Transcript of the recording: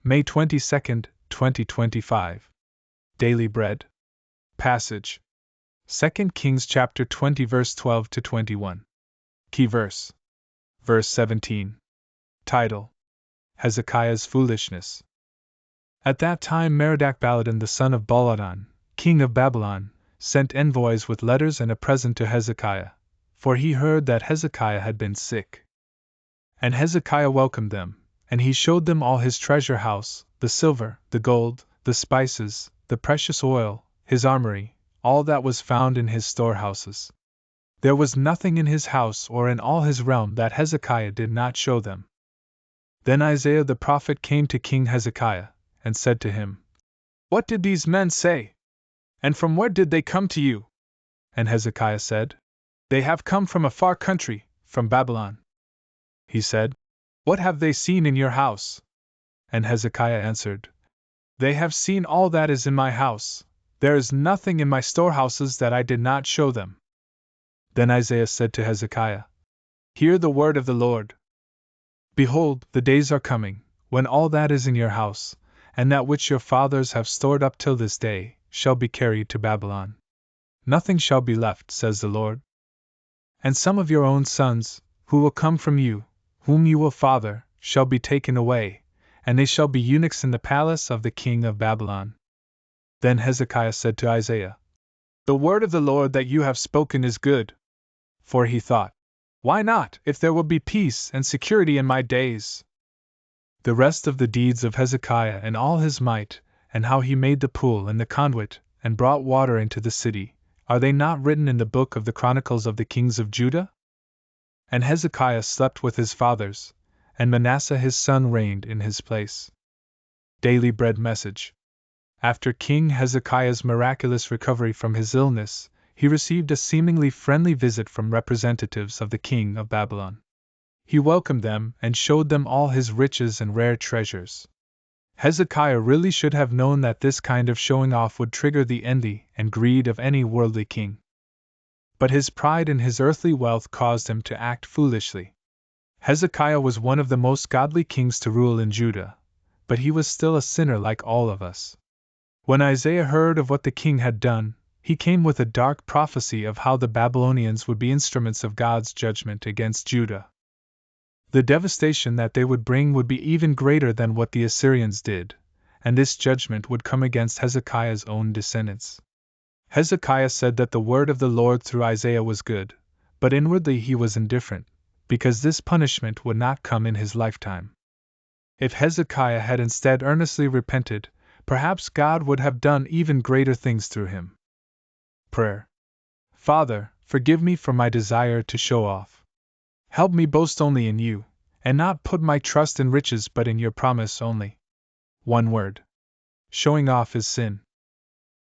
May 22, 2025. Daily Bread. Passage. 2 Kings chapter 20 verse 12 to 21. Key verse. Verse 17. Title: Hezekiah's Foolishness. At that time Merodach-Baladan the son of Baladan, king of Babylon, sent envoys with letters and a present to Hezekiah, for he heard that Hezekiah had been sick. And Hezekiah welcomed them, and he showed them all his treasure house, the silver, the gold, the spices, the precious oil, his armory, all that was found in his storehouses. There was nothing in his house or in all his realm that Hezekiah did not show them. Then Isaiah the prophet came to King Hezekiah, and said to him, "What did these men say? And from where did they come to you?" And Hezekiah said, "They have come from a far country, from Babylon." He said, "What have they seen in your house?" And Hezekiah answered, "They have seen all that is in my house. There is nothing in my storehouses that I did not show them." Then Isaiah said to Hezekiah, "Hear the word of the Lord. Behold, the days are coming, when all that is in your house, and that which your fathers have stored up till this day, shall be carried to Babylon. Nothing shall be left, says the Lord. And some of your own sons, who will come from you, whom you will father, shall be taken away, and they shall be eunuchs in the palace of the king of Babylon." Then Hezekiah said to Isaiah, "The word of the Lord that you have spoken is good." For he thought, "Why not, if there will be peace and security in my days?" The rest of the deeds of Hezekiah and all his might, and how he made the pool and the conduit, and brought water into the city, are they not written in the book of the Chronicles of the Kings of Judah? And Hezekiah slept with his fathers, and Manasseh his son reigned in his place. Daily Bread Message. After King Hezekiah's miraculous recovery from his illness, he received a seemingly friendly visit from representatives of the king of Babylon. He welcomed them and showed them all his riches and rare treasures. Hezekiah really should have known that this kind of showing off would trigger the envy and greed of any worldly king. But his pride in his earthly wealth caused him to act foolishly. Hezekiah was one of the most godly kings to rule in Judah, but he was still a sinner like all of us. When Isaiah heard of what the king had done, he came with a dark prophecy of how the Babylonians would be instruments of God's judgment against Judah. The devastation that they would bring would be even greater than what the Assyrians did, and this judgment would come against Hezekiah's own descendants. Hezekiah said that the word of the Lord through Isaiah was good, but inwardly he was indifferent, because this punishment would not come in his lifetime. If Hezekiah had instead earnestly repented, perhaps God would have done even greater things through him. Prayer. Father, forgive me for my desire to show off. Help me boast only in you, and not put my trust in riches but in your promise only. One word. Showing off is sin.